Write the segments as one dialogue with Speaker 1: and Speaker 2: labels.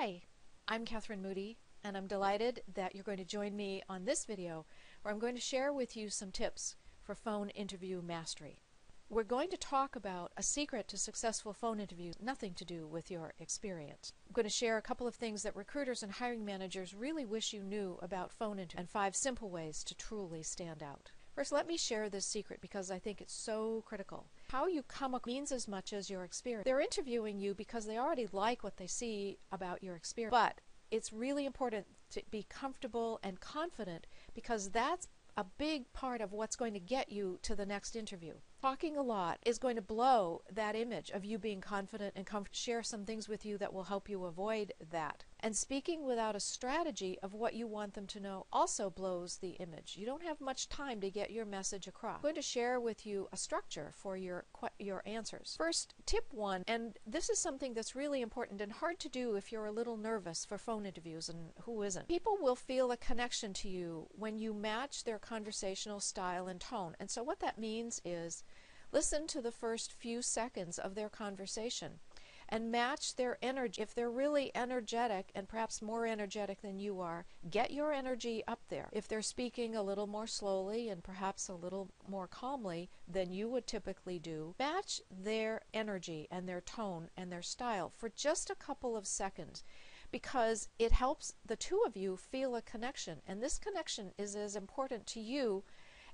Speaker 1: Hi, I'm Catherine Moody, and I'm delighted that you're going to join me on this video where I'm going to share with you some tips for phone interview mastery. We're going to talk about a secret to successful phone interviews, nothing to do with your experience. I'm going to share a couple of things that recruiters and hiring managers really wish you knew about phone interviews and 5 simple ways to truly stand out. First, let me share this secret because I think it's so critical. How you come across means as much as your experience. They're interviewing you because they already like what they see about your experience, but it's really important to be comfortable and confident because that's a big part of what's going to get you to the next interview. Talking a lot is going to blow that image of you being confident and share some things with you that will help you avoid that. And speaking without a strategy of what you want them to know also blows the image. You don't have much time to get your message across. I'm going to share with you a structure for your answers. First, tip 1, and this is something that's really important and hard to do if you're a little nervous for phone interviews, and who isn't? People will feel a connection to you when you match their conversational style and tone. And so what that means is listen to the first few seconds of their conversation and match their energy. If they're really energetic and perhaps more energetic than you are, get your energy up there. If they're speaking a little more slowly and perhaps a little more calmly than you would typically do, match their energy and their tone and their style for just a couple of seconds, because it helps the two of you feel a connection, and this connection is as important to you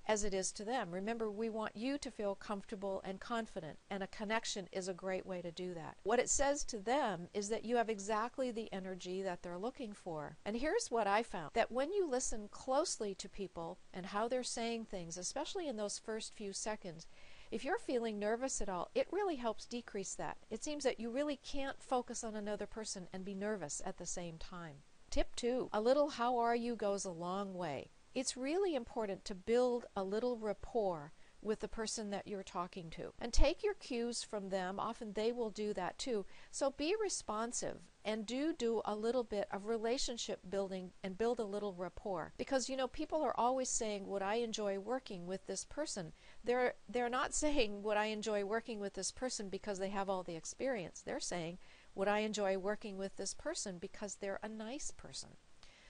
Speaker 1: as it is to them. Remember, we want you to feel comfortable and confident, and a connection is a great way to do that. What it says to them is that you have exactly the energy that they're looking for. And here's what I found, that when you listen closely to people and how they're saying things, especially in those first few seconds, if you're feeling nervous at all, it really helps decrease that. It seems that you really can't focus on another person and be nervous at the same time. Tip 2, a little how are you goes a long way. It's really important to build a little rapport with the person that you're talking to. And take your cues from them. Often they will do that too. So be responsive and do a little bit of relationship building and build a little rapport. Because, you know, people are always saying, would I enjoy working with this person? They're not saying, would I enjoy working with this person because they have all the experience. They're saying, would I enjoy working with this person because they're a nice person?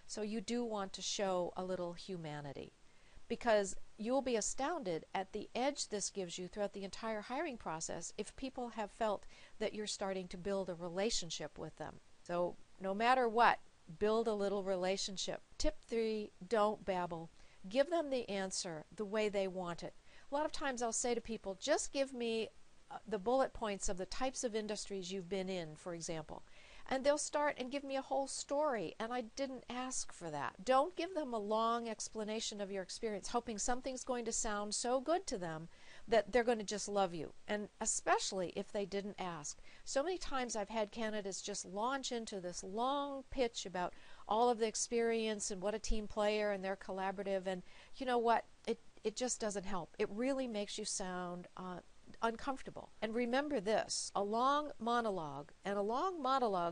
Speaker 1: So you do want to show a little humanity, because you'll be astounded at the edge this gives you throughout the entire hiring process if people have felt that you're starting to build a relationship with them. So no matter what, build a little relationship. Tip 3, don't babble. Give them the answer the way they want it. A lot of times I'll say to people, just give me the bullet points of the types of industries you've been in, for example. And they'll start and give me a whole story, and I didn't ask for that. Don't give them a long explanation of your experience, hoping something's going to sound so good to them that they're going to just love you, and especially if they didn't ask. So many times I've had candidates just launch into this long pitch about all of the experience and what a team player and they're collaborative, and you know what? It just doesn't help. It really makes you sound uncomfortable. And remember this, a long monologue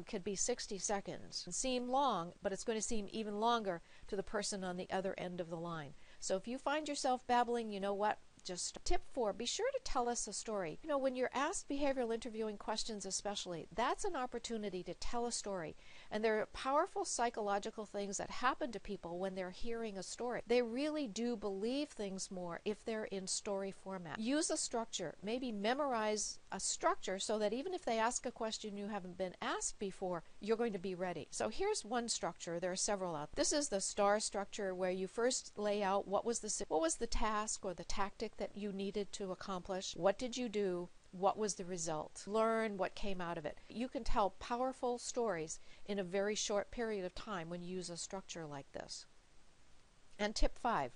Speaker 1: could be 60 seconds and seem long, but it's going to seem even longer to the person on the other end of the line. So if you find yourself babbling, you know what? Just tip 4, be sure to tell us a story. You know, when you're asked behavioral interviewing questions especially, that's an opportunity to tell a story. And there are powerful psychological things that happen to people when they're hearing a story. They really do believe things more if they're in story format. Use a structure. Maybe memorize a structure so that even if they ask a question you haven't been asked before, you're going to be ready. So here's one structure. There are several out there. This is the STAR structure, where you first lay out what was the task or the tactic that you needed to accomplish. What did you do? What was the result? Learn what came out of it. You can tell powerful stories in a very short period of time when you use a structure like this. And tip 5,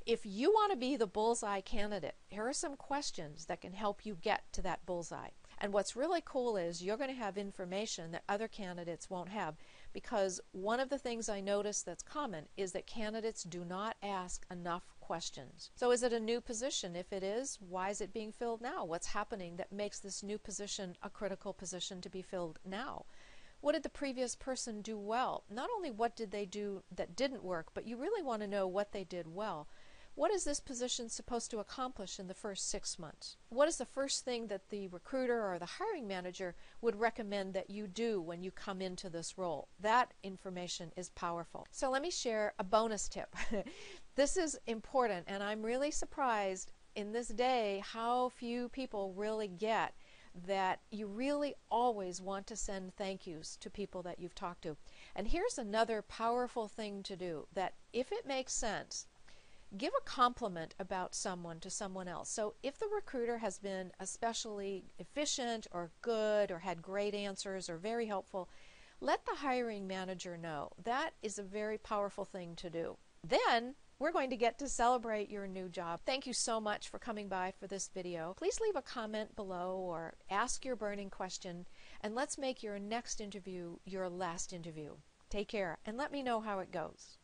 Speaker 1: if you want to be the bullseye candidate, here are some questions that can help you get to that bullseye. And what's really cool is you're going to have information that other candidates won't have, because one of the things I notice that's common is that candidates do not ask enough questions. So is it a new position? If it is, why is it being filled now? What's happening that makes this new position a critical position to be filled now? What did the previous person do well? Not only what did they do that didn't work, but you really want to know what they did well. What is this position supposed to accomplish in the first 6 months? What is the first thing that the recruiter or the hiring manager would recommend that you do when you come into this role? That information is powerful. So let me share a bonus tip. This is important, and I'm really surprised in this day how few people really get that you really always want to send thank yous to people that you've talked to. And here's another powerful thing to do, that if it makes sense, give a compliment about someone to someone else. So if the recruiter has been especially efficient or good or had great answers or very helpful, let the hiring manager know. That is a very powerful thing to do. Then we're going to get to celebrate your new job. Thank you so much for coming by for this video. Please leave a comment below or ask your burning question, and let's make your next interview your last interview. Take care and let me know how it goes.